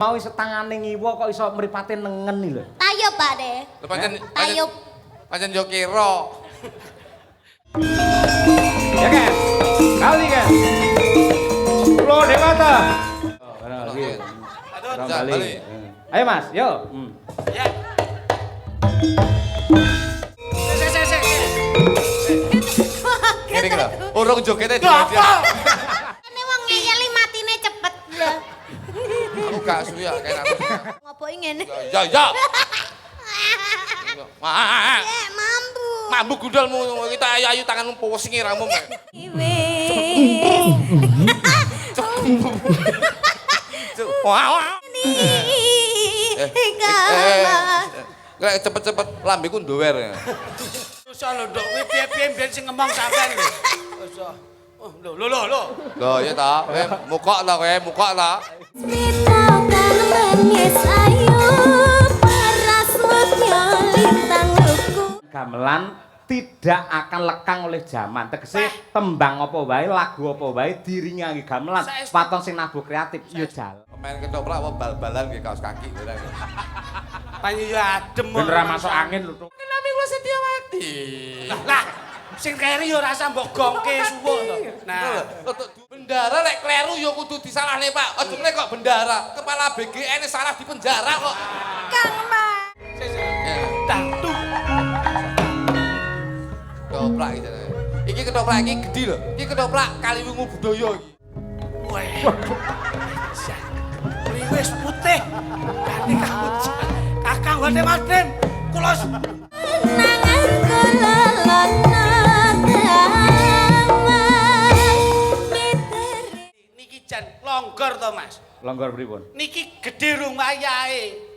Mau setangane ngiwa kok iso mripate nengen iki lho. Tayub, Pak De. Lho pancen Tayub. pancen yo kira. Ya kan? Kali kan. Pulo Dewata. Aduh, Bali. Ayo Mas, yuk. Ya. Ngene iki lho. Urung jogete dia. Ini wong ngeyeli matine cepet lho. Aku gak suwi ya kayak aku. Ngopoki ngene. Ya ya. Mampu. Mambu gundalmu kita ayu-ayu tanganmu pusing iramu. Wah. Cepet-cepet lambeku ndower. Usah lho, Nduk, kuwi piye-piye mbiyen sing ngomong sampean lho. Usah. Oh, lho. Loh ya ta, mukok ta kowe, mukok ta. Gamelan tidak akan lekang oleh zaman. Tegese tembang apa wae, lagu apa wae diringangi gamelan. Waton sing nabuh kreatif yo jalan. Main ketoprak apa bal-balan nggih kaos kaki ngono. Panyu yo adem. Ben ora masuk angin lho. Kenapa kula Setiawati? Lah, sing keri yo rasa mbok gongke suwuk to. Nah, bendara lek kleru yo kudu disalahne, Pak. Aja meneh kok bendara, kepala BGN salah di penjara kok. Kang Mas. datu. Ketoprak iki. Iki ketoprak iki gedhi lho. Iki ketoprak Kaliwungu budaya iki. Weh. Wis putih. Ganti kamu. Kakang Wate Maden. Kula Nangan kula lono niki jan longgor to, Mas. Longgor pripun? Niki gedhe rung wayahe.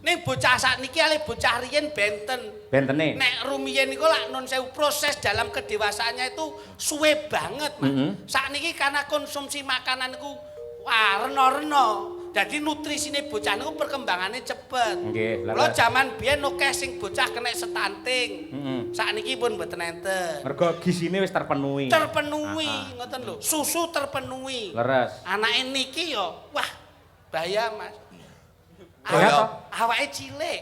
Ning bocah sakniki ale bocah riyen benten. Bentene. Nek rumiyin niku lak nun sewu proses dalam kedewasaannya itu suwe banget, Mas. Sakniki karena konsumsi makanan niku rena-rena. Jadi nutrisine bocah niku perkembangannya cepet. Nggih, Kula jaman biyen akeh sing bocah kena stunting. Sakniki pun mboten enten. Mergo gisine wis terpenuhi. Terpenuhi, ngoten lho. Susu terpenuhi. Leres. Anake niki yo, wah, bahaya, Mas. Awake cilik.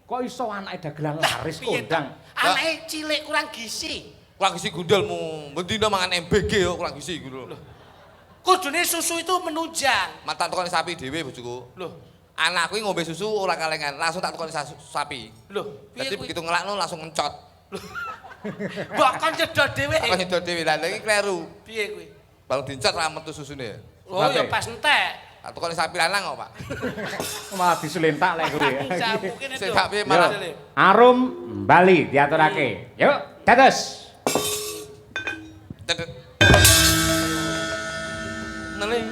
Kok iso anake dagelan laris kondang? Anake cilik kurang gizi. Kurang gizi gundalmu. Mendina mangan MBG yo kurang gizi ngono. Kudune susu itu menunjang. Mata tukone sapi dhewe bojoku. Loh, Anakku ngombe susu ora kalengan, langsung tak tukone sapi. loh, Jadi begitu ngelakno langsung mencot. mbok kon cedhot dhewe. Aku nyedot dhewe lah iki kleru. Piye kuwi? Baru dincot ra metu susune. Oh, ya pas entek. Tak tukone sapi lanang kok, Pak. Malah disulentak lek kuwi. Mungkin itu. Sing gak piye malah. Arum Bali diaturake. Yuk, dados. Neling.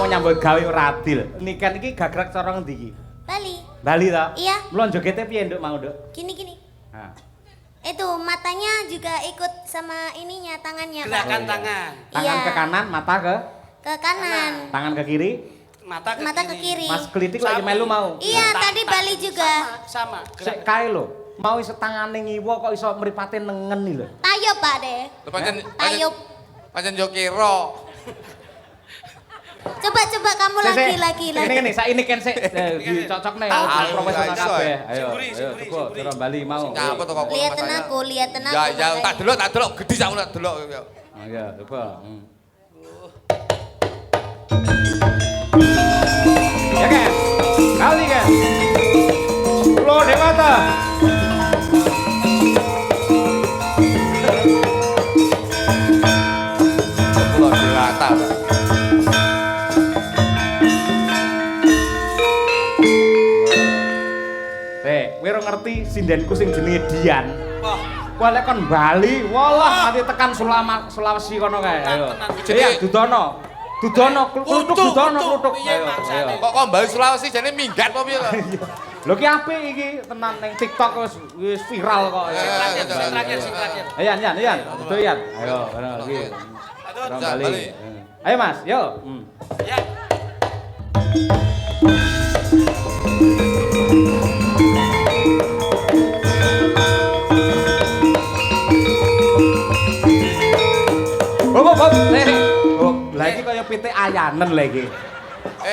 Nyambut gawe ora adil. Niken iki gagrag cara ngendi iki? Bali. Bali ta? Iya. Mula jogete piye, Nduk, mau, Nduk? Gini. Nah. Itu matanya juga ikut sama ininya tangannya. Pak. Gerakan tangan. Tangan Iya. ke kanan, mata ke Kanan. tangan ke kiri. Mata Mata ke kiri. Mas Klitik lagi melu mau. Iya, tadi Bali juga. Sama. Sik kae lho. Mau setangane ngiwa kok iso mripate nengen iki lho. Tayub, Pak De. Pancen Tayub. pancen yo kira. Coba kamu lagi. Ini saiki kan sik dicocokne profesional kabeh. Ayo. Singguri. Cara Bali mau. Nyapa to kok. Liatin aku. Ya tak delok gede sakmu tak delok. Iya, coba. Ya kan? Kali kan? Pulau Dewata. Pulau Dewata. Kowe ngerti sindenku sing jenenge Dian. Wah, Wah lek kon Bali, walah nanti tekan Sulawesi kono kae. Ayo. Iya, Dudono. Kluthuk Dudono. Piye maksane? Kok Bali Sulawesi jane minggat apa piye kok? Lho ki apik iki tenan ning TikTok wis viral kok. Terakhir. Iyan. Dudo Iyan. Ayo, iki. Aduh, Bali. Ayo Mas, yo. ya. Lah iki kaya pitik ayanen lha iki.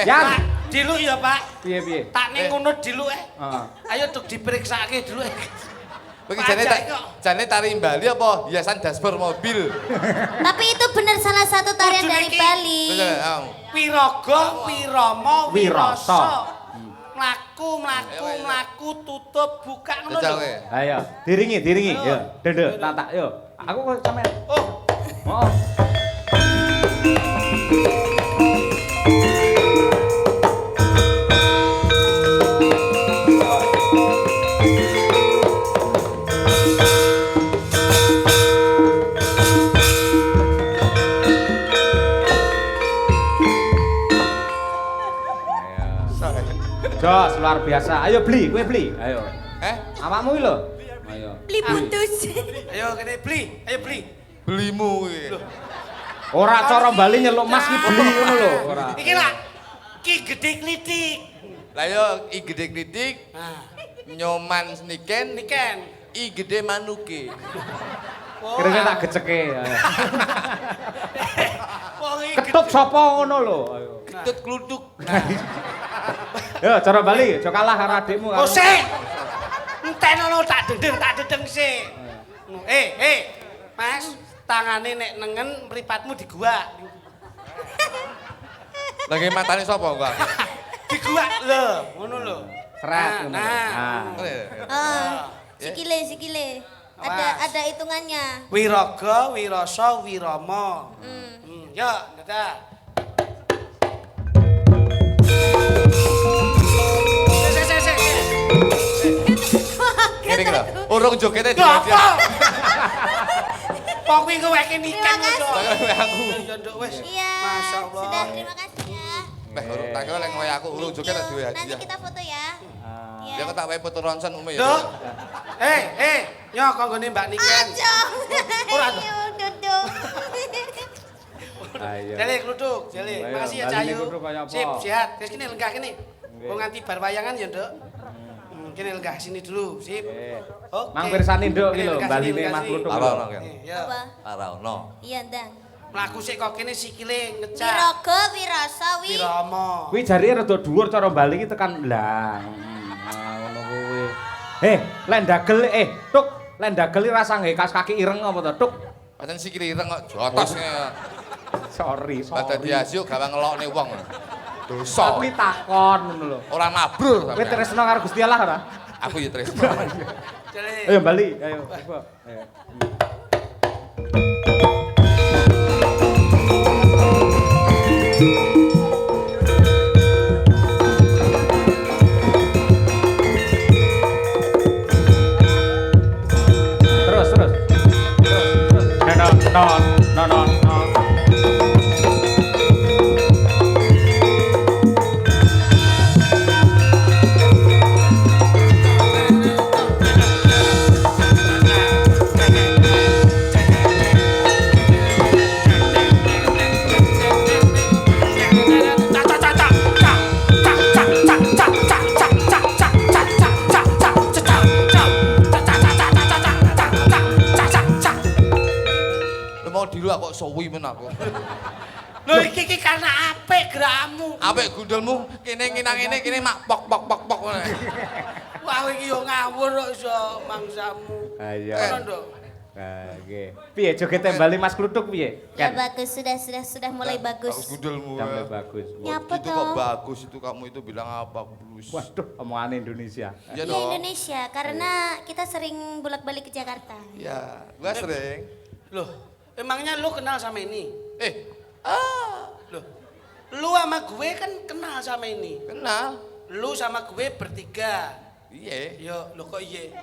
Yan. Pak, diluk ya, Pak. Piye? Tak ning ngono diluk Heeh. Ayo duk diperiksake dulu. Iki jane tari Bali apa hiasan dashboard mobil? Tapi itu benar salah satu tarian Kudu dari niki. Bali. Wiraga, Wirama, Wirasa. Mlaku, tutup, buka ngono lho. Ayo, diringi. Yo, dede, tak yo. Aku kok sampean. Oh, Oh. Jos, luar biasa. Ayo beli, kowe beli. Ayo. Awakmu iki lho. Ayo. Beli putus. ayo kene beli, ayo beli. Belimu iki. Ora cara Bali nyeluk Mas ki beli ngono lho, ora. Iki lah. Ki gede klitik. Lah yo i gede kritik, Nah, nyoman niken, niken. i gede manuke. Kira-kira tak geceke. Wong iki Ketut sapa ngono lho. Ayo. Ketut kluduk. Yo, cara Bali, aja kalah karo adikmu. Oh sik. Entenono tak dedeng sik. Mas, tangane nek nengen mripatmu diguak. Lagi matane sapa kok? Diguak lho, ngono lho. Seret ngono. Nah. Oh, sikile. Ada hitungannya. Wiraga, Wirasa, Wirama. Ya, dadah. Ngene iki lho. Urung jogete Lho apa? dia. Kok kuwi ngeweke nikan Terima ngono. Tangan aku. Ya nduk wis. Iya. Masyaallah. Sudah, terima kasih ya. Urung tak kira lek ngoyo aku urung joget tak duwe Nanti hadiah. kita foto ya. Iya. Ya kok tak wae foto ronsen ume ya. Nduk. Nyo konggone Mbak Niken. Aja. Ora. Ayo, duduk. Ayo. Jale kluduk, jale. Ayo, Makasih ya Bali Cahayu. kluduk kaya apa? Sip, sehat. Wis kene lenggah kene. Wong nganti bar wayangan ya, Nduk. Kene lenggah sini dulu, sip. Oke. Mang pirsani nduk iki Kene lho, lenggah Bali sini, ne lenggah Mas sini. Kluthuk. Ora ono kan. Ya. Apa? Ora ono. Iya, Ndang. Mlaku sik kok kene sikile ngecak. Wiraga, Wirasa, Wirama. Kuwi jari rada dhuwur cara Bali iki tekan lah. Ngono kuwi. Lek ndagel Tuk, lek ndagel rasa nggae kas kaki ireng apa to, Tuk? Pancen sikile ireng kok jotos. Sorry. Badhe diasio gawe ngelokne wong. Dosa. Aku iki takon ngono lho. Ora mabrur Kowe sampean. tresno karo Gusti Allah ora? Aku ya tresno. Jale. Ayo Bali, ayo. Coba. Ayo. Terus. No. Lu mau dilu kok suwi men aku. Lho iki karena apik gerakmu. Apik gundulmu, kene nginang ngene kene mak pok pok pok pok ngene. Wah iki yo ngawur kok iso mangsamu. Ayo. Ngono nduk. Oke. Piye jogete Bali Mas Kluthuk piye? Ya bagus, sudah mulai bagus. Bagus gundulmu. Udah mulai bagus. Nyapa Itu kok toh? bagus itu kamu itu bilang apa blues. Waduh, omongan Indonesia. Iya Iya dong. Indonesia, karena kita sering bolak-balik ke Jakarta. Ya, gua sering. Loh, emangnya lu kenal sama ini? Loh. Lu sama gue kan kenal sama ini. Kenal. Lu sama gue bertiga. Iya. Yo, lo kok iya?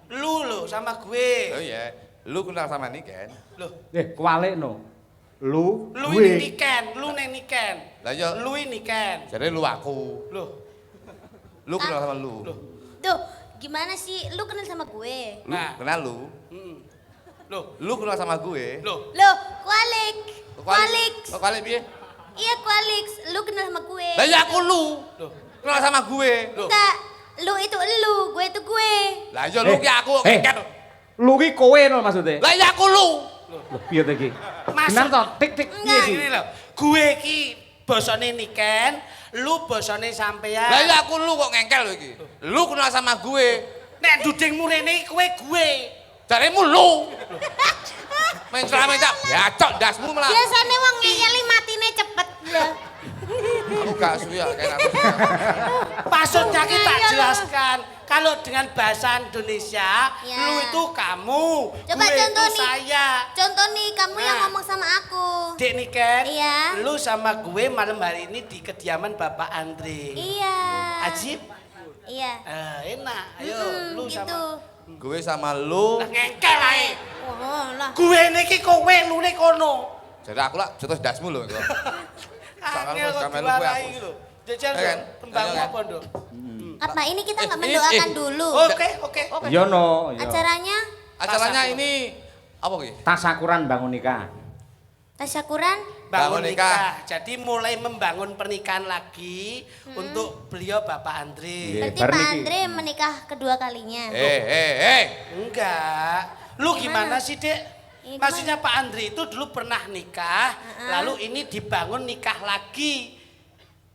Lu lo sama gue. Oh iya. Lu kenal sama Niken. Loh, Kualik no. Lu ini Niken, lu neng Niken. Lah iya. Lu ini Niken. Jadi lu aku. Loh, Lu kenal sama lu. loh. Tuh, gimana sih lu kenal sama gue? Lu Nah. kenal lu. Loh, Lu kenal sama gue. loh. Loh, Kualik. Kualik. Oh, Kualik piye? Iya Kualik, lu kenal sama gue. Lah ya aku lu. Loh. Kenal sama gue. Loh. Enggak, lu itu lu, gue itu gue. Lah iya lu ki aku keket. Lu ki kowe no maksudnya. Lah ya aku lu. Loh, piye to iki? Maksud- Benar to? Tik tik piye Enggak, iki? Ini loh, gue ki bosone Niken, lu bosone sampean. Lah ya aku lu kok ngengkel lu iki. Lu kenal sama gue. Nek dudingmu rene iki gue. Jaremu lu. Main selama itu bacok dasmu malah. Biasanya wong ngeyeli matine cepet lho. Aku gak suya kayak aku. Maksudnya kita Iya, jelaskan. Kalau dengan bahasa Indonesia, Ya. lu itu kamu, Coba gue contoh itu nih. saya. Contoh nih, kamu yang Nah. ngomong sama aku. Dek Niken, Iya. lu sama gue malam hari ini di kediaman Bapak Andre. Iya. Ajib? Iya. Enak, ayo lu gitu. sama. Gue sama lu. Lah ngengkel ae. Oh, lah. Gue niki kowe, lu nek kono. Jadi aku lah jatuh dasmu lho. Angel kok kamelu diwarai gue aku. lho. Jajal Kan? tembang Iya kan? apa, Nduk? Apa ini kita nggak Eh, mendoakan dulu? Oke. Yo no. yo. Acaranya Acaranya ini apa ki? Tasyakuran bangun nikah. tasyakuran. Bangun Bangun nikah. nikah. Jadi mulai membangun pernikahan lagi untuk beliau Bapak Andre. Iya. Berarti bar Pak niki. Andre menikah kedua kalinya. Enggak. Lu gimana sih, Dek? Iya, Maksudnya Pak Andre itu dulu pernah nikah, lalu ini dibangun nikah lagi.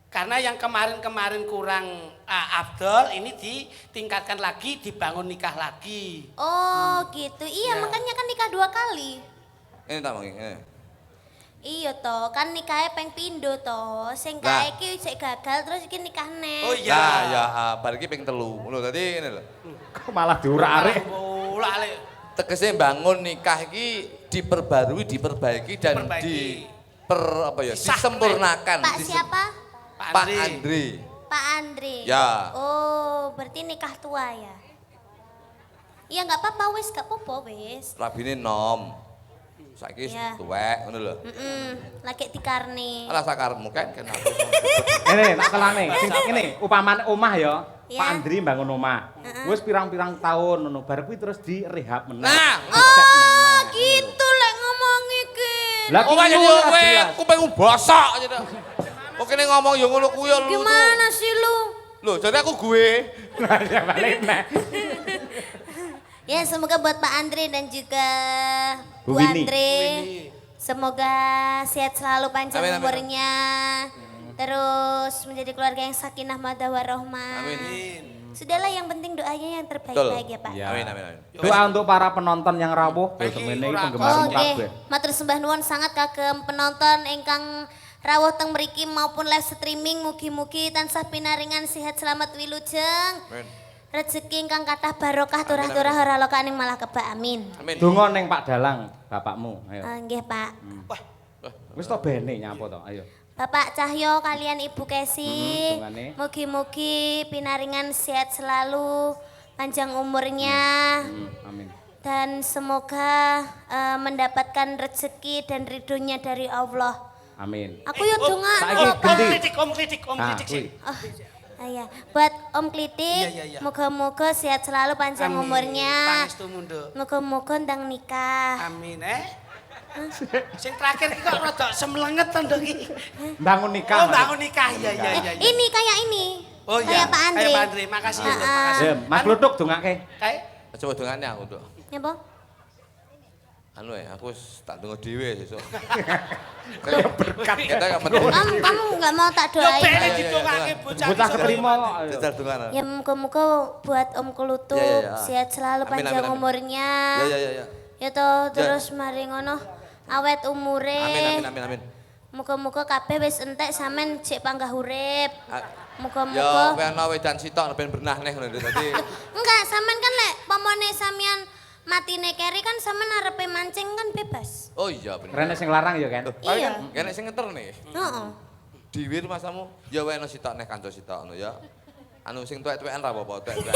Karena yang kemarin-kemarin kurang afdol, ini ditingkatkan lagi, dibangun nikah lagi. Oh gitu. Iya Ya. makanya kan nikah dua kali. Ini tak mangi. Iya toh, kan nikahnya peng pindo toh. Sing Lah. kae iki sik gagal terus iki nikah neh. Oh iya. Nah, ya bar iki ping 3. Lho dadi ngene lho. Kok malah diurak-arik. Bola ale. Tegese bangun nikah iki diperbarui, diperbaiki dan Perbaiki. apa ya? Disahkan. Disempurnakan. Pak siapa? Pak Pak Andre. Andre. Pak Andre. Ya. Oh, berarti nikah tua ya. Iya nggak apa-apa wis, gak apa-apa wis. Rabine nom. Saiki Ya. tuwek ngono lho. Lagi dikarni. Alah sakarmu kan aku. Ini tak kelane. Ini umpamane omah ya. Ya. Pak Andri bangun omah. Wis pirang-pirang tahun ngono bar kuwi terus direhab meneh. Nah, Oh, gitu lek ngomong iki. Lah omah jadi ora kowe jelas. kupingmu bosok aja dah. Kok kene ngomong ya ngono kuwi ya lu. Gimana sih lu? Lho, jadi aku gue. Nah, ya balik neh. Ya semoga buat Pak Andre dan juga Bu Bu Winnie. Andre. Semoga sehat selalu panjang Amin, amin. umurnya. Terus menjadi keluarga yang sakinah mawaddah warahmah. Amin. Sudahlah yang penting doanya yang terbaik-baik ya Pak. Ya. Amin amin amin. Doa untuk para penonton yang rawuh ya Iki semene iki ora penggemar Oke, kabeh. matur sembah nuwun sangat kagem penonton ingkang rawuh teng mriki maupun live streaming mugi-mugi tansah pinaringan sehat selamat wilujeng. Amin. Rezeki ingkang kathah barokah turah-turah ora lokaning malah kebak amin. Amin. Donga ning Pak Dalang, bapakmu. Ayo. Nggih Pak. Wah, Wis to bene nyapa to, ayo. Bapak Cahyo kalian Ibu Kesi, dungane. mugi-mugi pinaringan sehat selalu, panjang umurnya, Amin. dan semoga mendapatkan rezeki dan ridhonya dari Allah. Amin. Aku yo donga saiki kok, Pak. ganti. Om kritik Ah, sih. kuwi. Oh, iya. Buat Om Klitik, Iya. moga-moga sehat selalu panjang Amin. umurnya. Pangestu munduk. Moga-moga ndang nikah. Amin Sing terakhir iki kok rada semlenget to Nduk iki. Bangun nikah. Oh, bangun nikah. Iya. Ini kayak ini. Oh iya. Kayak Pak Andre. Kayak Pak Andre. Makasih Nduk, makasih. Ya, Mas Kluthuk dongake. Kayak Coba dengannya untuk. Ya, Bo? Anu aku wis tak ndonga dhewe sesuk. Berkat. Kita gak penting. Kamu nggak mau tak Yo doain? bene ditungake bocah. Bocah keterima kok. Jajal dongan. Ya muka-muka buat Om Kelutuk Ya. sehat selalu Amin, panjang amin, amin. umurnya. Ya. Ya toh terus mari ngono awet umure. Amin. Muga-muga kabeh wis entek sampean cek panggah urip. Ya, Muga-muga. kowe ana wedan sitok ben bernah neh ngono dadi. Enggak, sampean kan lek pomone sampean matine keri kan sampean arepe mancing kan bebas. Oh iya bener. Rene sing larang ya kan. Iya. Kene sing ngeter nih. Heeh. Diwir masamu, ya wae ana sitok neh kanca sitok ngono ya. Anu sing tuwek-tuwekan ra apa-apa, tuwek-tuwek.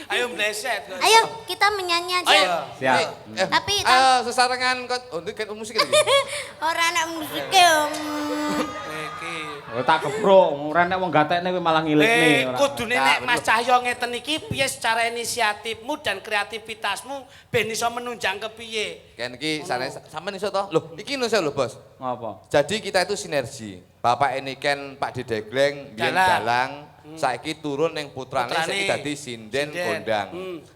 Ayo bleset. Ayo kita menyanyi aja. Ayo. Siap. Tapi ayo sesarengan oh iki musik iki. ora anak musik Om. Iki. Oh tak kebrok, rene wong gatekne kowe malah ngilikne ora. Kudune nek Mas Cahyo ngeten iki piye secara inisiatifmu dan kreativitasmu ben iso menunjang kepiye? Ken iki sampean iso to? Loh, iki iso lho, Bos. Ngapa? Jadi kita itu sinergi. Bapak ini kan Pak Dedegleng, biyen dalang, saiki turun ning putrane saiki dadi sinden kondang.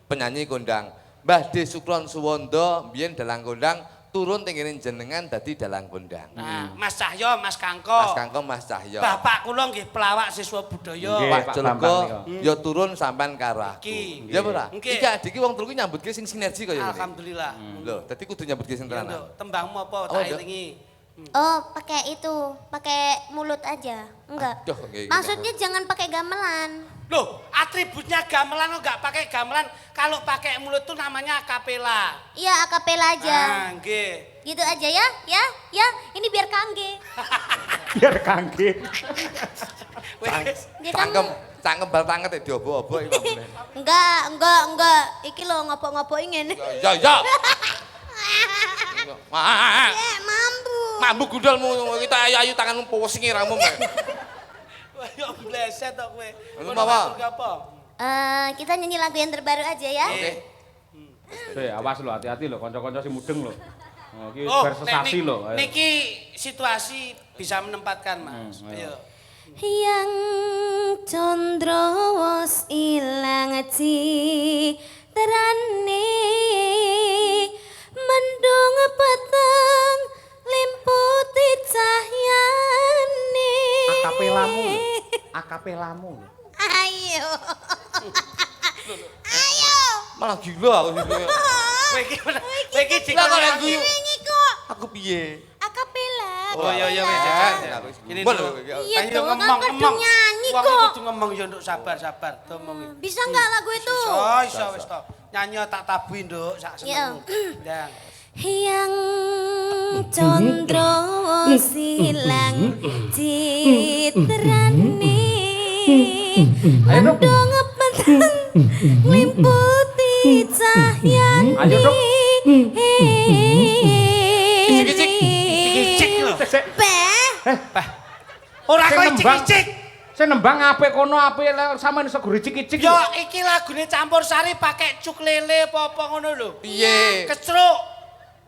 Penyanyi kondang. Mbah De Sukron Suwondo biyen dalang kondang, turun teng kene jenengan dadi dalang kondang. Nah, Mas Cahyo, Mas Kangko. Mas Kangkong, Mas Cahyo. Bapak kula nggih pelawak siswa budaya. Nggih. Pak Pak Jolgo Bambang ya turun sampean karo aku. Iki. Ya ora? Nggih. Iki adiki wong telu ki nyambutke sing sinergi kaya ngene. Alhamdulillah. Lho, dadi kudu nyambutke sing Ya, tenanan. Nduk, tembangmu apa Oh, tak Nduk. iringi? Oh, pakai itu, pakai mulut aja. Enggak. Aduh, kayak Maksudnya jangan pakai gamelan. Loh, atributnya gamelan kok nggak pakai gamelan? Kalau pakai mulut tuh namanya akapela. Iya, akapela aja. Ah, nggih. Gitu aja ya, ya. Ini biar kangge. Biar kangge. Wes. Dia Cangkem, kamu. cangkem bal tanget diobo-obo iki mamune. Enggak. Iki lo ngopok-ngopok ingin. Ya. Mampu. Mambu gundalmu kita ayu-ayu tanganmu pusing iramu. Yo bleset tok kowe. Anu Kono apa? matur apa? Kita nyanyi lagu yang terbaru aja ya. Oke. Awas lho, hati-hati lho, kanca-kanca sing mudeng lho. Oh, iki Oh, bersesasi lho. Ayo. niki situasi bisa menempatkan, Mas. ayo. Ayo. Yang condro wis ilang terane mendung peteng limputi cahyane. Akapelamu lho. Ayo. Ayo. Malah gila aku sih. Kowe iki Lah kok yang guyu? Wingi kok Aku piye? akapela. Oh iya Ya, wis. Ini Bol, Nduk. Iya Ayo dong, kan kadung nyanyi Wong kok. kudu ngomong yo Nduk, sabar ngomong. Bisa nggak lagu itu? Iso wis to. Nyanyi tak tabuhi Nduk sak Iya. senengmu. Ndang. Yang condro silang citrane mendung peteng limputi cahyane. Ayo, Dok. Cik lho. Beh, Ora Sing kowe nembang. cik-cik. Saya nembang apik kono apik sampean iso guru cicik-cicik. Yo iki lagune campur sari pakai cuk lele apa ngono lho. Piye? Kecruk.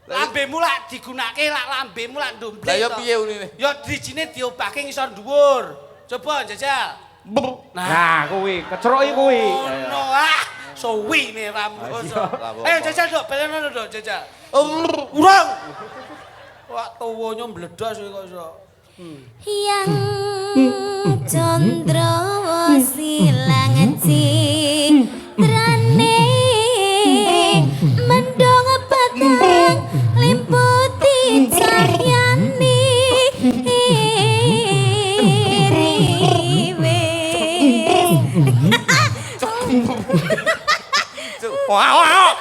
Lambemu lak digunakake lak lambemu lak ndomble. Lah ya to. piye unine? Yo drijine diobahke ngisor dhuwur. Coba jajal. Nah, kuwi, kecroki kuwi. Ayo. Ono ah. Suwi ne rambut. Ayo jajal Dok, beleno Dok jajal. Urang. Wak tuwanya mbledos kok iso. yang condro silang citrane mendung peteng limputi cahyane Wow.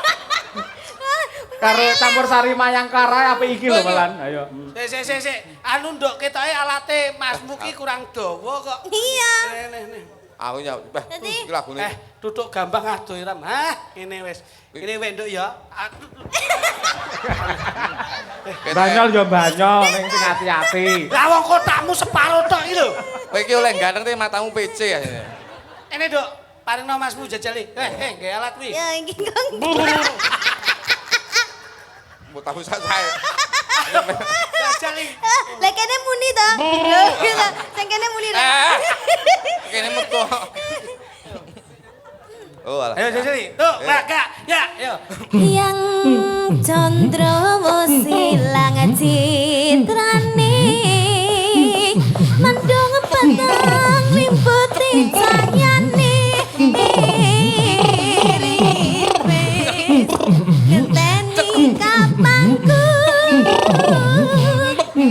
Karo campur sari mayangkara apa iki lho Melan. Ayo. Sik. Anu Nduk ketoke alate Masmu ki kurang dawa kok. Iya. Nih. Aku nyawut. Dadi- Iki lagune. Duduk gambang adoh Iram. Hah, ngene wis. Ngene wek Nduk ya. Banyol yo banyol ning sing ati-ati. Lah wong kotakmu separo tok iki lho. Kowe iki oleh ganteng te matamu PC ya. Ini Duk, paringno Masmu jajali. Nggae alat kuwi. Ya iki kok. Mbok tahu sae. Jajali. Lah kene muni to. Lho, sing kene muni to. Kene metu. Oh alah. Ayo jajali. Tuh, gak. Ya, ayo. Yang Candra silang citrane mendung petang limputi cahayane ngenteni kapangku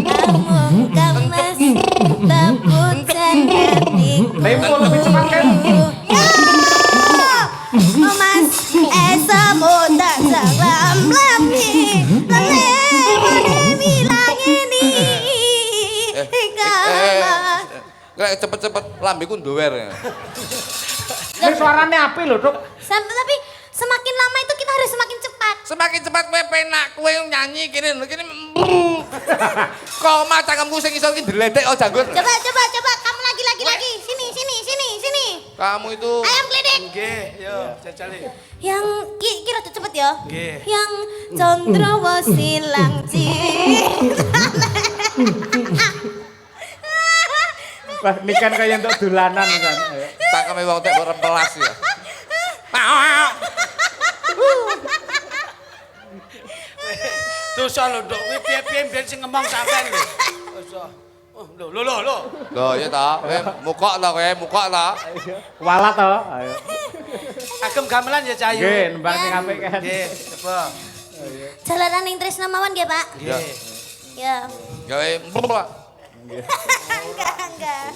amung kamas taputan hatiku Tempo lebih cepat kan? Oh mas, esa muda salam lami, lele bilang ini kalah. Cepet-cepet lambeku ndower. Ini suaranya api loh, Dok. Tapi semakin lama itu kita harus semakin cepat. Semakin cepat kowe penak kowe nyanyi kene lho kene. Kok macamku sing iso ki dledek oh janggut. Coba kamu lagi. Sini. Kamu itu Ayam geledek. Nggih, yo jajali. Yang kira tuh cepet ya. Nggih. Yang Candra silang Wah, ini kan kayak untuk dolanan kan. cangkeme wong tek rempelas ya. Dosa lho, Dok. Kuwi piye-piye ben sing ngomong sampean lho. Dosa. Oh, lho. Loh ya ta, kowe mukok ta. Walat to. Ayo. Agem gamelan ya Cahayu. Nggih, nembang sing apik kan. Nggih, coba. Jalanan ning Tresna mawon nggih, Pak? Ya. Ya. Gawe Enggak.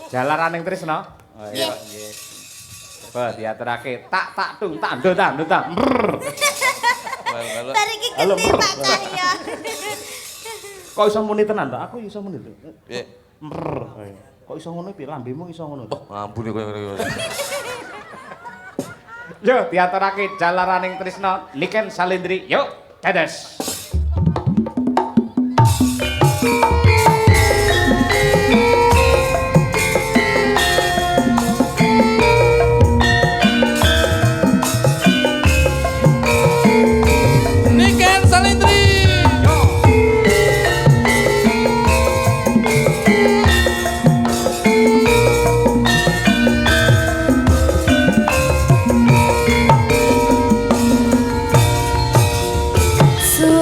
Jalaran ning Tresna. Oh, iya. Nggih. Coba diaturake tak tung tak ndo tak. Bari iki Halo, gede Bro. Pak Cahyo. Kok iso muni tenan to? Aku iso muni lho. piye? Kok iso ngono piye? Lambemu iso ngono. Oh, ampun kowe ngene. Yo, diaturake Jalaraning Tresna, Niken Salendri. Yuk, dadas. Niken Salendri. Su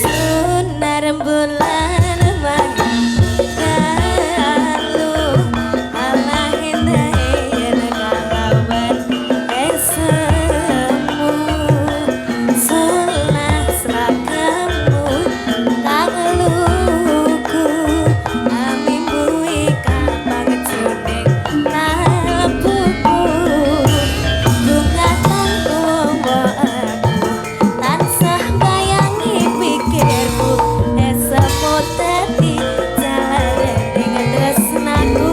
Sunar bulan manggalu ala hindahin kalawan esemu solah seragamu kagluku amimui kapang juning kalbuku bunga tantu aku tansah bayangi pikirku esemu dadi jalaning tresnaku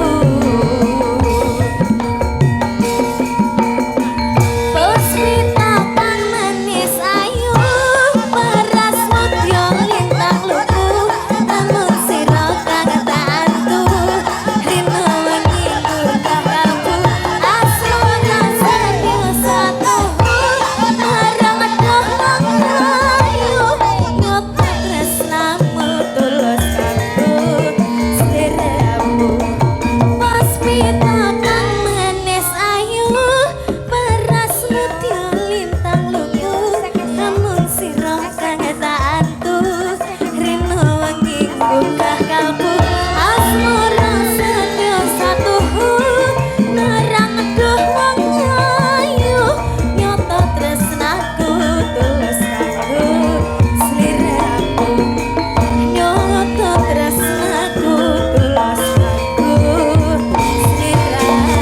Puspita kang manis ayu paras mutya lintang luku namun sira kang tantu rino wengi gundah kalbu asrana sedya satu marang adoh ayu nyoba tresnamu tulus kanggo sliramu Puspita kang manis ayu paras mutya lintang luku namun sira kang tantu rino wengi gundah kalbu asmara sedya satu marang adoh ayu nyoto tresnaku tulus kanggo sliramu nyoto tresnaku tulus kanggo sliramu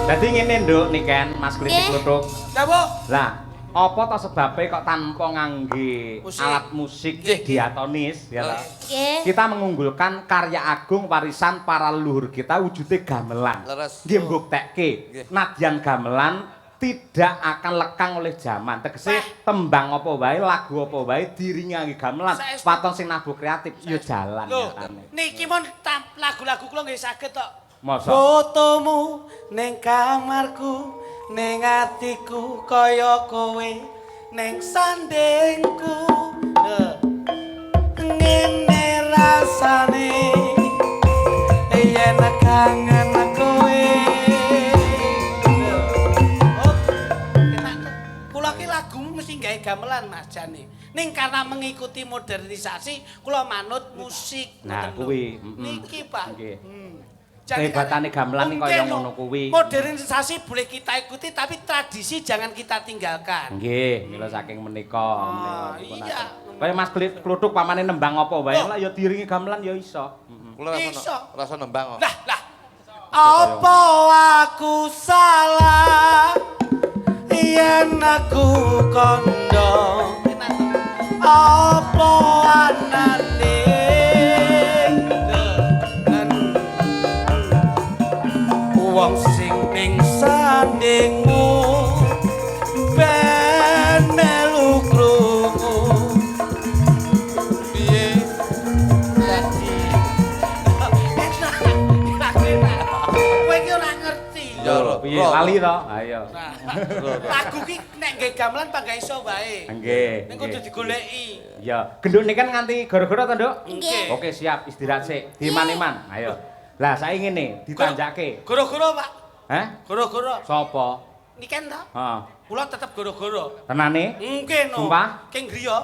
Dadi ngene nduk niken Mas Klitik Nggih. Kluthuk. Ya, Bu. Lah, apa to sebabe kok tanpa ngangge Musik. alat musik Nggih, nggih. diatonis ya ta? Nggih. Kita mengunggulkan karya agung warisan para leluhur kita wujude gamelan. Leres. Nggih mbuktekke Nggih. nadyan gamelan tidak akan lekang oleh zaman. Tegese tembang apa wae, lagu apa wae diringangi gamelan. Saestu. Waton sing nabuh kreatif ya jalan Lho, nyatane. niki mon lagu-lagu kula nggih saged tok. Masa Fotomu ning kamarku, ning atiku kaya kowe, ning sandengku. Ngene rasane yen kangen kowe. Oh, kula ki lagu mesti gawe gamelan Mas Jani. Ning karena mengikuti modernisasi, kula manut musik. Nah, ngoten lho. kuwi, Niki, Pak. Nggih. Jadi Kehebatane gamelan ning mungkin kaya lho, ngono kuwi. Modernisasi boleh kita ikuti tapi tradisi jangan kita tinggalkan. Nggih, mila saking menika. Ah, menika iya. Kaya Mas Kluthuk pamane nembang apa wae Oh. lah ya diringi gamelan ya iso. Kula Iso. rasa nembang kok. Lah. Apa aku salah yen aku kondo? Apa anane? Wong sing ning sandingmu ben melu krungu piye dadi kowe iki ora ngerti Ya, Ro. Piye lali to? Ayo. Nah, lagu ki nek nggih gamelan pak gak iso wae Nggih. ning kudu digoleki Ya, genduk niken nganti gara-gara to, Nduk? Nggih. Oke, siap. Istirahat sik. Diman-iman. Ayo. Lah, saiki ngene, ditanjake. goro-goro pak Hah? goro-goro Sopo? niken to Heeh. kula tetep goro-goro Tenane? mungkin no Sumpah? king griya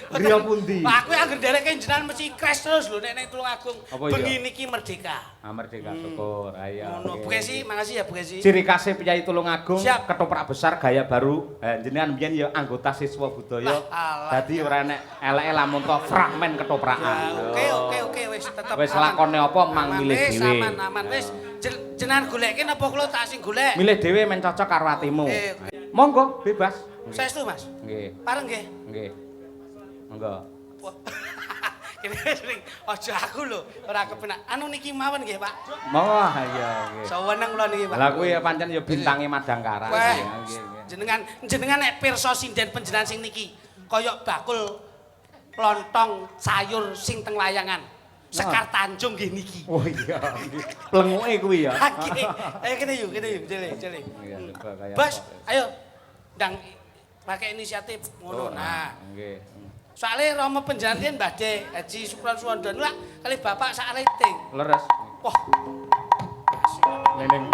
Griya pundi? Pak aku anggere ndereke jenengan mesti crash terus lho nek ning Tulungagung. Apa iya? Bengi niki merdeka. Merdeka syukur. Ayo. Ngono, Bu oke. Kesi, makasih ya Bu Kesi. Ciri khasnya Piyai Tulungagung, Siap. ketoprak besar gaya baru. Jenengan biyen ya anggota siswa budaya. Lah, alah. Dadi ora enek eleke lamun to fragmen ketoprakan. Ya, oke wis tetep. Wis aman. lakone apa mang Aman, milih wis, dhewe. Aman wis. Jenengan goleke napa kula tak sing golek? Milih dhewe men cocok karo atimu. Oke. Monggo bebas. Saestu Mas. Nggih. Pareng nggih. Nggih. Monggo. Wah. Kene sering aja aku lho ora kepenak. Anu niki mawon nggih, Pak. Monggo iya nggih. Saweneng kula niki, Pak. Lah kuwi ya pancen ya bintange Madangkara. Wah, Nggih, nggih. jenengan nek pirsa sinden panjenengan sing niki kaya bakul lontong sayur sing teng layangan. Sekar Tanjung nggih niki. Oh iya. nggih. Plenguke kuwi ya. Oke. Ayo kene yuk, jele. Iya, coba kayak Bos, apa. ayo ndang pakai inisiatif ngono. Nah, Nggih. soalnya Romo penjantian badhe Haji Sukron Suwandana lah kali bapak sak rating. Leres. Wah. Neneng.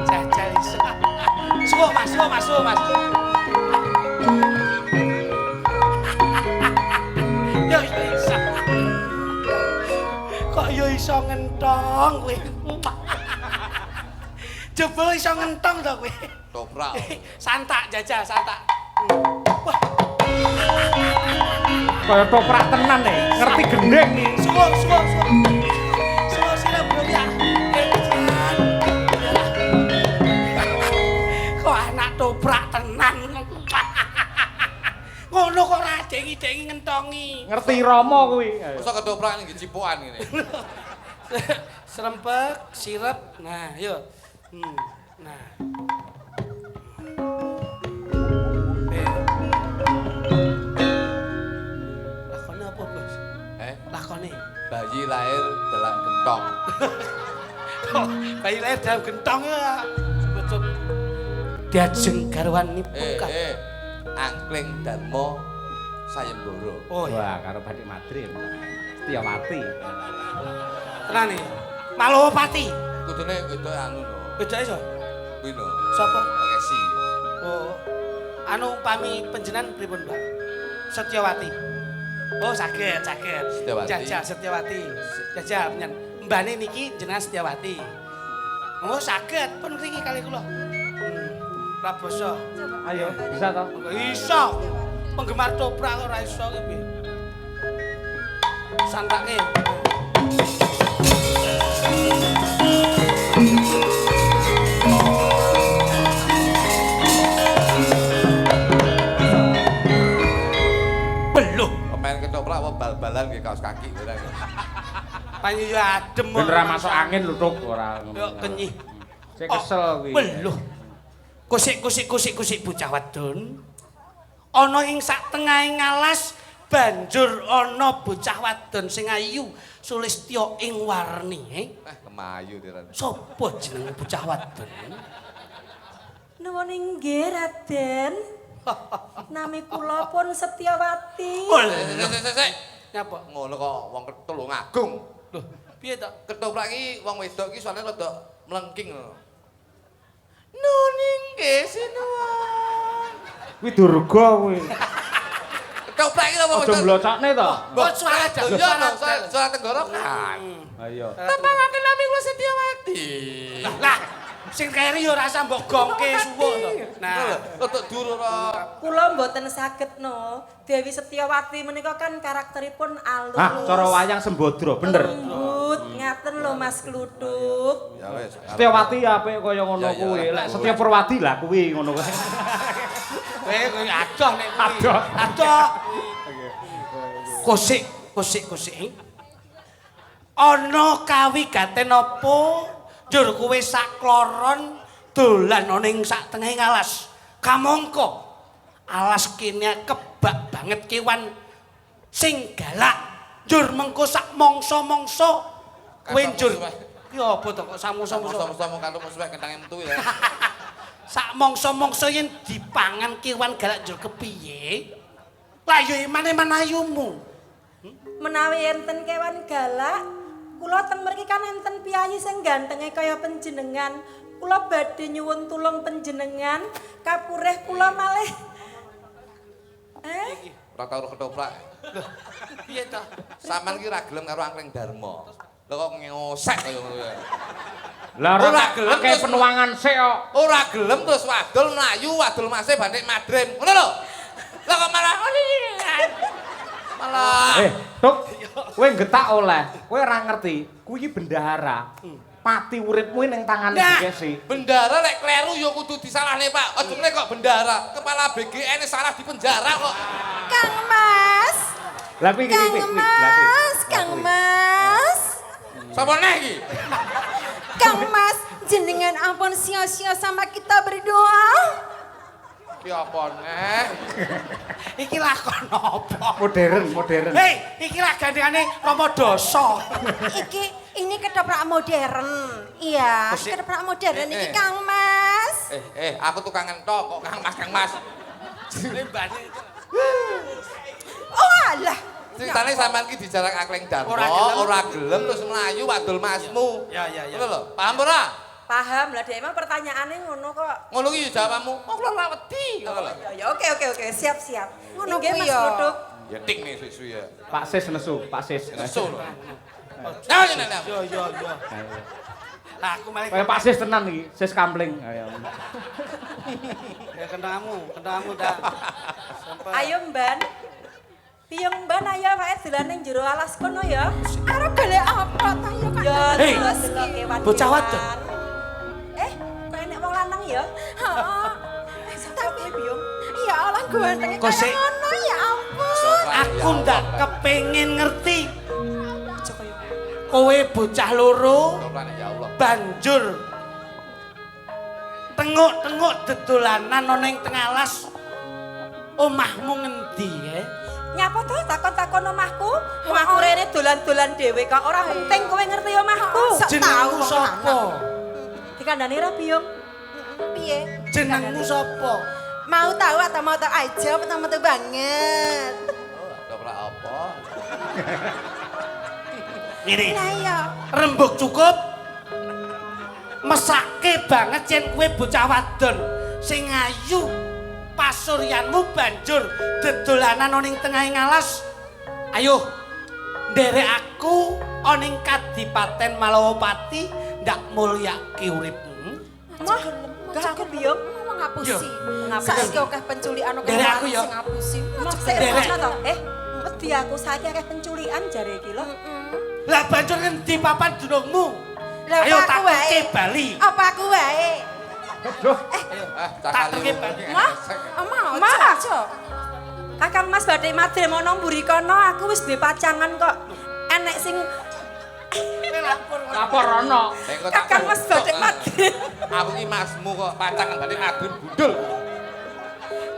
Jajal iso. Suwuk Mas, suwuk Mas, suwuk Mas. Yo iso. Kok yo iso ngentong kowe. Jebul iso ngentong to kowe. Toprak. Santak jajal, santak. Wah, Kaya toprak tenan nih, ngerti gendeng. suwuk, suwuk, suwuk. Suwuk sira bro ya. Kok anak toprak tenan. Ngono kok ora dengi-dengi ngentongi. Ngerti Rama kuwi. Masa ketoprak ning cipukan ngene. Serempek, sirep. Nah, yuk. Nah. Lakone apa, Bos? Lakone. Bayi lahir dalam gentong. Bayi lahir dalam gentong ya. Cukup. Diajeng garwanipun kan. Angkling Darmo Sayembara. Oh iya. Wah, karo Badik Madrim. Setiawati. Tenan nih. Malopati. Kudune wedok anu no. Beda iso. Kuwi no. Sapa? Kesi. Oh. Anu pami panjenengan pripun, Mbak? Setyawati. Oh, saged, saged. Setyawati. Jajal Setyawati. Jajal penyen. Mbane niki jenengan Setyawati. Oh, saged pun mriki kali kula. Praboso. Ayo, bisa toh? Iso. Penggemar toprak kok ora iso ki piye. Santake. Beluh. Pemain ketoprak apa bal-balan ke kaos kaki ora. Panyu yo adem. Ben ora masuk angin lho, Tuk, ora. Yo kenyih. Saya kesel kuwi. Beluh. Kusik bocah wadon. Ana ing sak tengahe ngalas banjur ana bocah wadon sing ayu Sulistya ing warni. Kemayu tiran. Sopo jenenge bocah wadon? Nuwun inggih, Raden. Nami kula pun Setyawati. Sik. Nyapa? Ngono kok wong Tulung Agung. Loh, piye to? Ketoprak iki wong wedok iki soalnya rada mlengking lho. Nuning sinuwun. Kuwi durga kuwi. Ketoprak iki apa Aja mlocokne to. Kok suara Iya no, suara tenggorokan. Ayo. Temangake nami kula Setyawati. Lah, sing keri yo rasa mbok gongke suwuk to. Nah, Untuk duru ora. Kula mboten saged no. Dewi Setyawati menika kan karakteripun alus. Hah, cara wayang Sembadra, bener. Lembut, ngaten lho Mas Kluthuk. Ya wis. Setiawati apik kaya ngono Ya, ya, kuwi. ora. Lek Setya Purwadi lah kuwi ngono kuwi. kowe adoh nek kuwi. Adoh. Adoh. Kusik. Ana kawigaten apa? Njur kowe sakloron dolan ana ing sak tengahing alas. Kamangka alas kene kebak banget kewan sing galak. Njur mengko sak mangsa-mangsa kowe njur. Ki apa to kok sak mangsa-mangsa? Sama-sama karo musuhe kentange metu ya. Sak mangsa-mangsa yen dipangan kewan galak njur kepiye? Lah yo iman-iman ayumu. Menawi enten kewan galak, kula teng mriki kan enten piyayi sing gantenge kaya panjenengan. Kula badhe nyuwun tulung panjenengan, kapurih kula malih. Ora tau ketoprak. Piye to? Saman ki ra gelem karo Angkling Darmo. Lha kok ngosek kaya ngono ya. Lah Ora ora gelem akeh terus- penuangan sik kok. Ora gelem terus wadul mlayu, wadul masih Batik Madrim. Ngono lho. Lah kok malah malah Tuk, kowe getak oleh. Kowe ora ngerti, kuwi iki bendahara. Pati uripmu ning tangane Nah. Dikesi. bendara lek kleru ya kudu disalahne, Pak. Aja meneh kok bendara. Kepala BGN salah di penjara kok. Kang Mas. Lah kuwi iki Kang kuwi. Mas, Kang Mas. Sapa neh iki? Kang Mas, jenengan ampun sia-sia sama kita berdoa. Ki apa neh? Iki lakon apa? Modern. Hei, iki lah gandengane Rama Dasa. Ini ketoprak modern. Iya, Kusik. ketoprak modern iki Eh. Kang Mas. Aku tukang entok kok Kang Mas. Mbane Oh alah, Ceritane sampean ki dijarak akleng darmo, Ora gelem. ora gelem terus mlayu wadul masmu. Ya. Ngono lho. Paham ora? Paham lah, Dek. Emang pertanyaannya ngono kok. Ngono ki jawabmu. Oh kula ora wedi ngono lho. Ya oke, siap. Ngono Nggih, kuwi Mas ya. Klodok. Ya tik nih susu ya. Pak Sis nesu, Pak Sis. Nesu lho. Nah, ngene. Yo. Lah aku malah Kayak Pak Sis tenan iki, Sis kampling. Ayo. ya kendamu dah. Sampai Ayo Mban. Piye Mban ayo wae dolan ning jero alas kono ya. Arep golek apa ta ya kan? Ya Hei, terus kewan. bocah wadon. Kok enek wong lanang ya? Heeh. Tapi Biyung. Ya Allah ganteng Kok sik- kaya ngono ya ampun. aku ndak kepengin ngerti. Kowe bocah loro Ya Allah. banjur tengok-tengok dedolanan ana ning tengalas. Omahmu ngendi ya? Nyapa to takon-takon omahku? Wong aku rene dolan-dolan dhewe kok ora penting kowe ngerti omahku. Jenengmu sapa? Dikandani ra Biyung? Piye? Jenengmu sapa? Mau tahu atau mau tahu aja mau tahu banget. Ora apa? Ini Lah ya. rembug cukup. Mesake banget yen kowe bocah wadon sing ayu. Pasuryanmu banjur dedolanan ana ning tengahing alas. Ayo, nderek aku ana ning Kadipaten Malawapati ndak mulyake uripmu. Mah, gak aku Biyung. Mau ngapusi. Ngapusi. Saiki akeh penculikan ana Derek aku ya. sing ngapusi. Maksudnya to? Wedi aku saiki akeh penculikan jare iki lho. Lah banjur ngendi papan dunungmu? Lah, Ayo apa tak aku wae? tuke bali. Apa aku wae? Duh, Tak tuke bali. Mau Ma. aja. Kakang Mas badhe madhem ana mburi kono aku wis duwe pacangan kok. Enek sing lapor ono. Kakang Mas badhe madhem. Aku ki masmu kok pacangan berarti ngadun budul.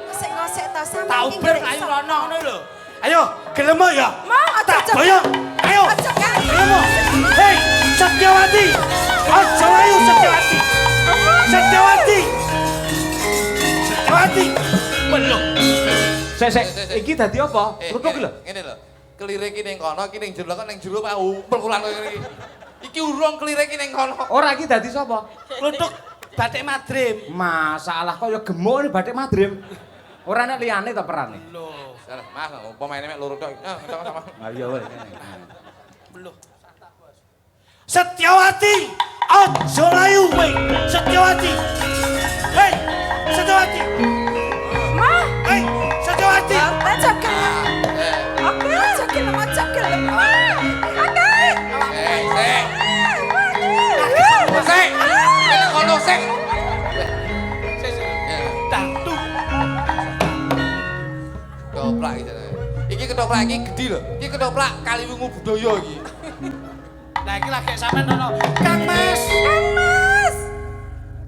Ngosek-ngosek ta sampe Tak iki uber golek ayo sapa? rono ngono lho. Ayo, gelem ya? Mau aja Tak boyong. Ayo. Aja kan. Gelem. Hei, Setyawati. Aja ayo Setyawati. Setyawati. Setyawati. Belum. Sik, iki dadi apa? Kluthuk lho. Ngene lho. Kelire iki ning kono, iki ning jero kok ning jero Pak umpel-ulan koyo ngene iki. Iki urung kelire iki ning kono. Ora iki dadi sapa? Kluthuk batik madrim. Masalah kok ya gemuk ini batik madrim. Ora nek liyane to perane. Loh, Salah, Mas, pemaine mek loro tok. Sama-sama. Lah iya wis. belum. Setyawati. Aja layu kowe. Setyawati. Hei, Setyawati. Mah, Hei, Setyawati. aja kan. Oke, aja gelem aja gelem. Oke. Sik. Sik. Nek kono sik. Dangdut. Ketoprak iki jenenge. Iki ketoprak iki gedhi lho. Iki ketoprak Kaliwungu budaya iki. Lah iki lagi sampean ono. Kang Mas. Mas.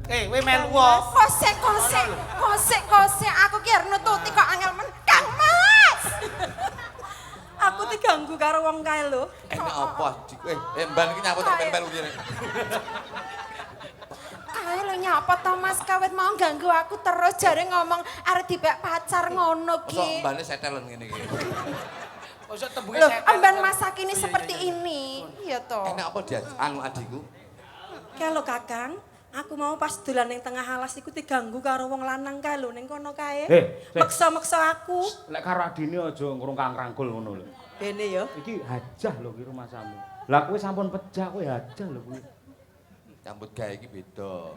Kowe melu wae. Kosek. Aku ki arep nututi kok angel men. Kang Mas. Aku diganggu karo wong kae lho. Enak apa dik? Mban iki nyapa tok melu ngene. Kae lho nyapa to Mas kawit mau ganggu aku terus jare ngomong arep dipek pacar ngono Mosok ki. mbane setelen ngene iki. Mosok tembunge Loh, setan. amban masak ini seperti ini. Iya toh. Enak apa dia anu adikku? Kae lho Kakang, aku mau pas dolan ning tengah alas iku diganggu karo wong lanang kae lho ning kono kae. Sik. Meksa-meksa aku. Lek karo adine aja ngrungkang-rangkul ngono lho. Bene ya. Iki hajah lho ki rumah samu. Lah kowe sampun pejah kowe hajah lho kuwi. Nyambut gawe iki beda.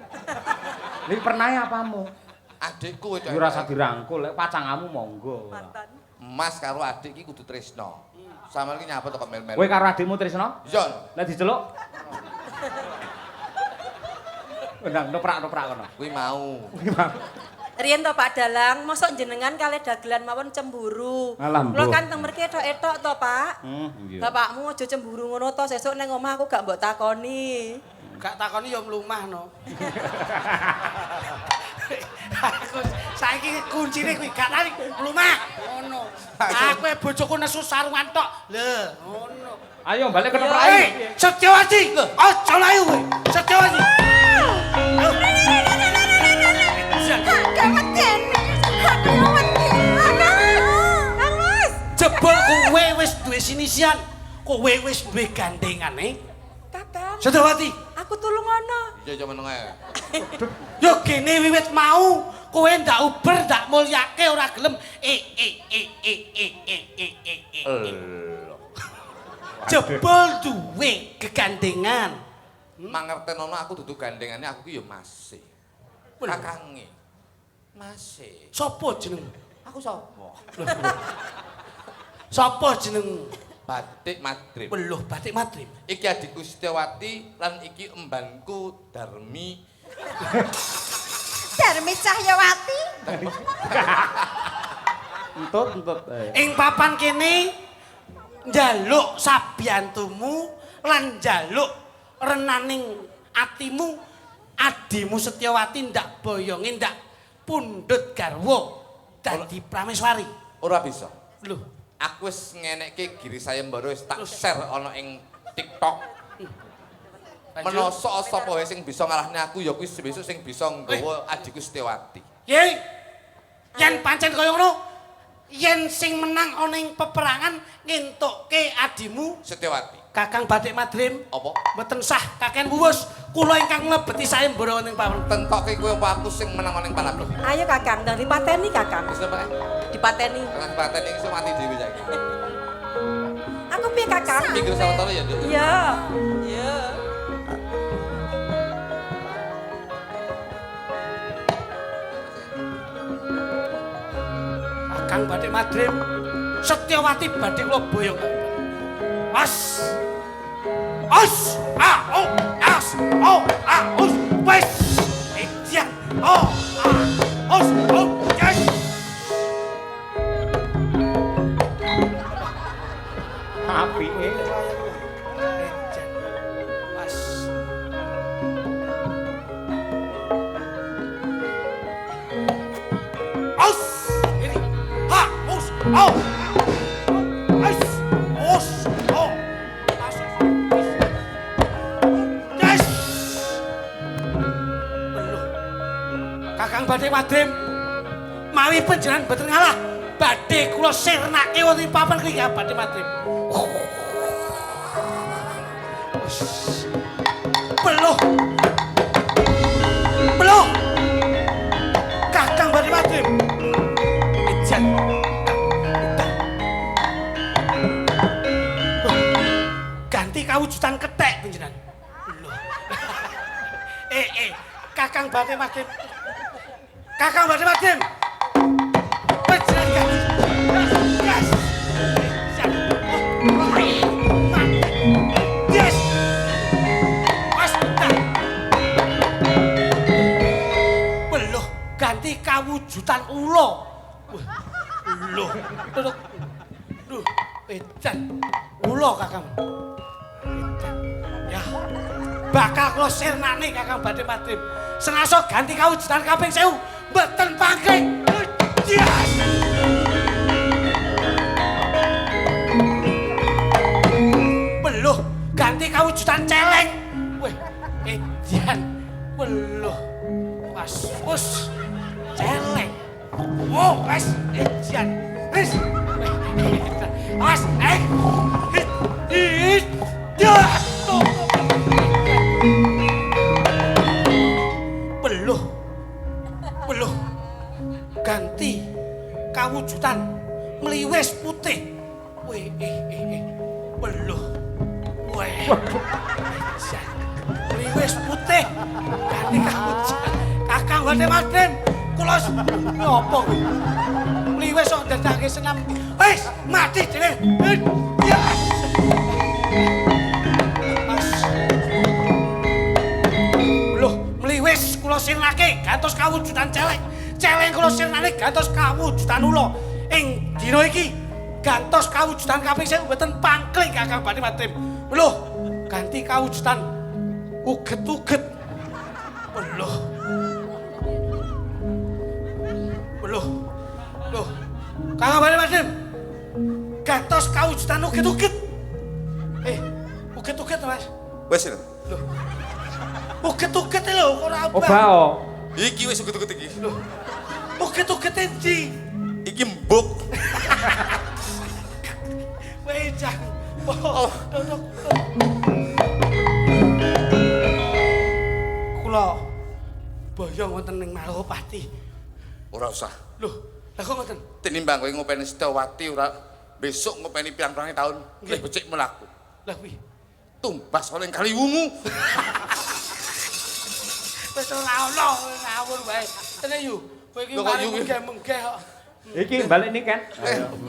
Iki pernahe apamu? Adikku Ya ora usah dirangkul, lek pacangamu monggo. Mantan. Mas karo adik iki kudu tresno. Sampeyan iki nyapa tok mel-mel. Kowe karo adikmu Trisno? Iya. Lek diceluk? Ndang noprak-noprak kono. Kuwi mau. Riyen to Pak Dalang, mosok jenengan kalih dagelan mawon cemburu. Alah, Kula mbuh. kan teng mriki etok-etok to, Pak. Iya. Bapakmu aja cemburu ngono to, sesuk ning omah aku gak mbok takoni. Gak takoni ya mlumah no. Aku saiki kuncine kuwi gak tani mlumah. Ngono. Aku bojoku nesu sarungan tok. Lho, ngono. Ayo balik ke Hei, toprak. Setyawati. Aja layu kowe. Setyawati. Agak medeni. Aku wedi. Kang Mas. Jebul kowe wis duwe kowe wis duwe gandengane? Kakang. Setyawati. Aku tulung ana. Iya cuma nengah. Yo kene wiwit mau kowe ndak uber ndak mulyake ora gelem jebol duwe kegandengan. Mangertenono aku dudu gandengane aku ki yo masih. Kakange. Masih. Sopo jenengmu? Aku sapa? Sopo jenengmu? Batik Madrim. Weluh Batik Madrim. Iki adikku Setyawati lan iki embanku Darmi. Darmi Cahyawati. Entut. Ing papan kene njaluk sabiyantumu lan njaluk renaning atimu adimu Setyawati ndak boyonge ndak pundhut garwa dadi prameswari. Ora bisa. Lho, Aku wis ngenekke Giri Sayembara wis tak share ana ing TikTok. Menoso sapa wae sing bisa ngalahne aku ya kuwi besok sing bisa nggawa adikku Setyawati. Ye. Yen pancen kaya ngono, yen sing menang ana ing peperangan ngentukke adimu Setyawati. Kakang Batik Madrim. Apa? Mboten sah kakek wuwus kula ingkang nglebeti sayembara ning papan. Tentoke kowe apa aku sing menang ana ing palabruk. Ayo Kakang, ndang dipateni Kakang. Wis apa? Dipateni. Kakang pateni iso mati dhewe saiki. Aku piye Kakang? Minggu sawetara ya, Nduk. Iya. Iya. Kakang Batik Madrim Setyawati badhe kula boyong. As. As. As. Us. Wes. Ejan. Us. Yes. Apike. Ejan. As. Us. Ini. Ha. Us. As. Us. As. Yes. Beluh. Kakang Batik Madrim mawi panjenengan mboten ngalah badhe kula sirnake wonten papan kene Kakang Batik Madrim. Beluh. Beluh. Kakang Batik Madrim. Ejan. Ganti kawujudan kethek panjenengan. Beluh. Kakang Batik Madrim. Kakang Batik Madrim. Panjenengan ganti. Yes. Yes. Mas Beluh, ganti kawujudan ula. Beluh. Duh, edan. Ula Kakang. Edan. Ya. Bakal kula sirnane Kakang Batik Madrim. Senasa ganti kawujudan kaping 1000, mboten pangke. Yes. Beluh, ganti kawujudan celeng. Weh, edan. Beluh. Wus. Celeng. Wow, wes edan. Wes. Mas, Beluh. Ganti kawujudan mliwis putih. Weh, beluh. Weh. Mliwis putih. Ganti kawujudan. Kakang Batik Madrim, kula napa kuwi? Mliwis kok dadake senam. Wis, mati dhewe. Yes. Mas. Loh, mliwis kula sirnake gantos kawujudan celeng. Celeng kula sirnake gantos kawujudan ula. Ing dina iki gantos kawujudan kaping 1000 mboten pangkling Kakang Batik Madrim. Loh, ganti kawujudan uget-uget. Loh. Kakang Batik Madrim. Gantos kawujudan uget-uget. Uget-uget Mas. Wis lho. Loh. Uget-uget lho ora apa. Obao. Iki wis uget-uget iki. Loh. Uget-uget endi? Iki mbuk. Wejang. Kula boyong wonten ning Malopati. Ora usah. Lho, lha kok ngoten? Tinimbang kowe ngopeni Setyawati ora besok ngopeni pirang-pirang taun wis becik mlaku. Lah kuwi. Tumbas oleh Kaliwungu. Wis ora ono ngawur wae. Tenan yu. Kowe iki mari munggah-munggah kok. Iki balik Niken.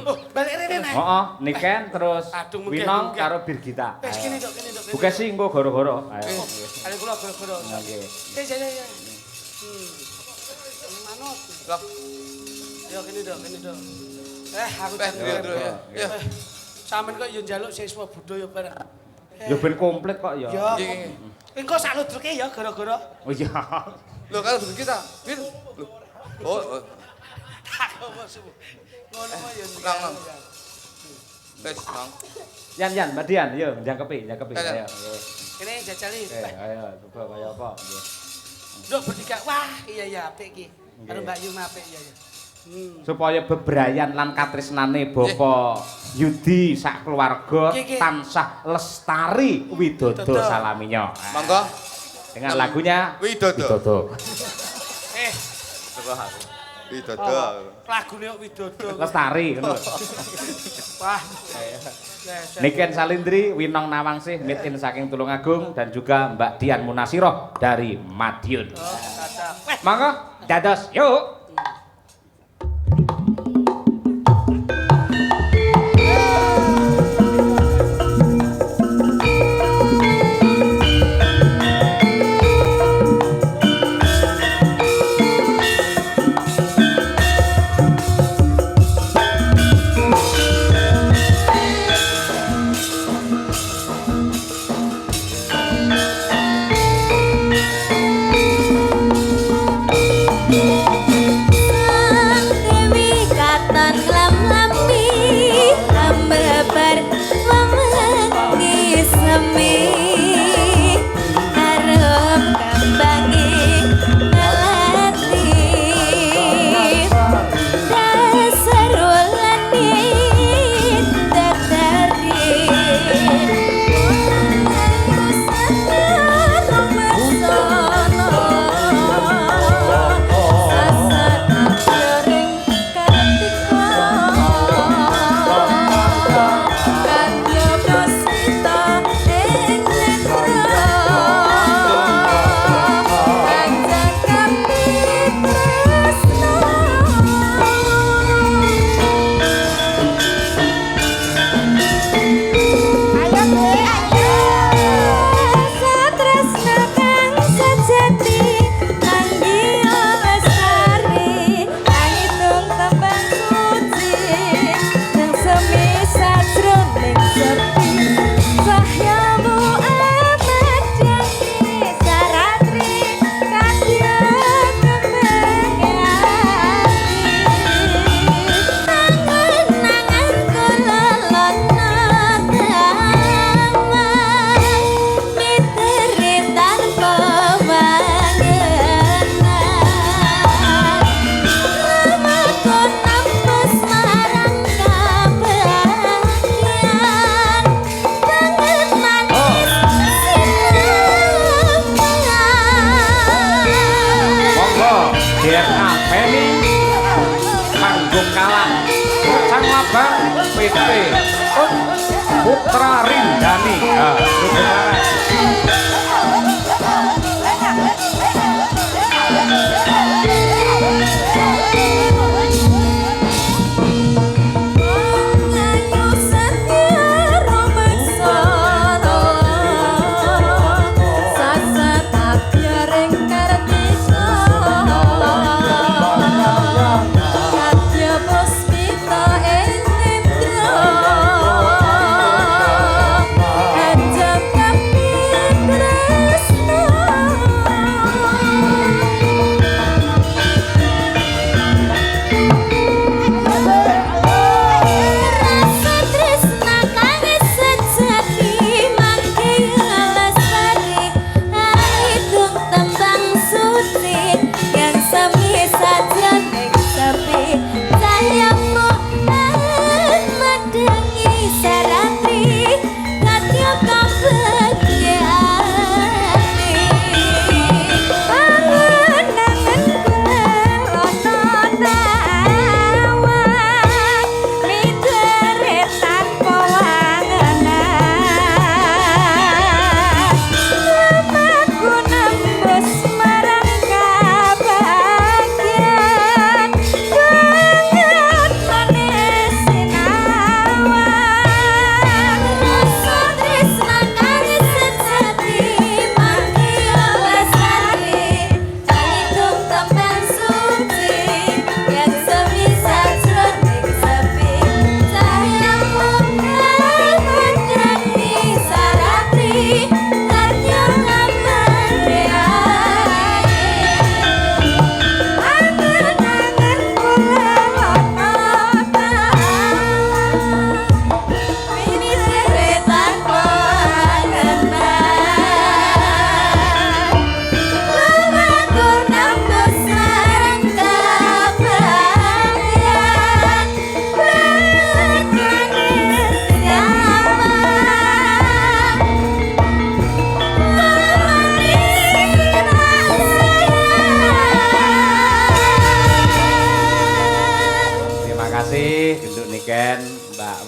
Oh, balik rene nek. Heeh, Niken terus Aduh, Winong munggah-munggah. karo Birgita. Wis kene tok, kene tok. Buka sih engko goro-goro. Ayo. Kali kula goro-goro. Oke. Ya. Manut. Lah, Yo kene tok, kene tok. Aku ya. Ya. Sampeyan kok yo njaluk siswa budaya bareng. Ya ben komplit kok ya. Ya. Iki. Engko sak ludruke ya gara-gara. Oh iya. Lho kalau kita. Pir. Lho. Oh. Tak apa su. Ngono kok yo. Nang. Wes, Nang. Yan, Mbak Dian, yo jangkepi. Ayo. Kene jajali. Ayo, coba kaya apa? Nggih. Nduk bertiga. Wah, iya apik iki. Karo Mbak Yu apik iya. Supaya bebrayan lan katresnane Bapak Yudi sak keluarga tansah lestari widodo salaminya. Monggo. Dengan lagunya Widodo. Widodo. Lagune kok Widodo. Lestari ngono. Wah. Niken Salindri, Winong Nawangsih, meet in saking Tulungagung dan juga Mbak Dian Munasiroh dari Madiun. Monggo, dados yuk. Putra Rindani. Jam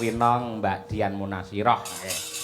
Winong Mbak Dian Munasiroh. Nggih.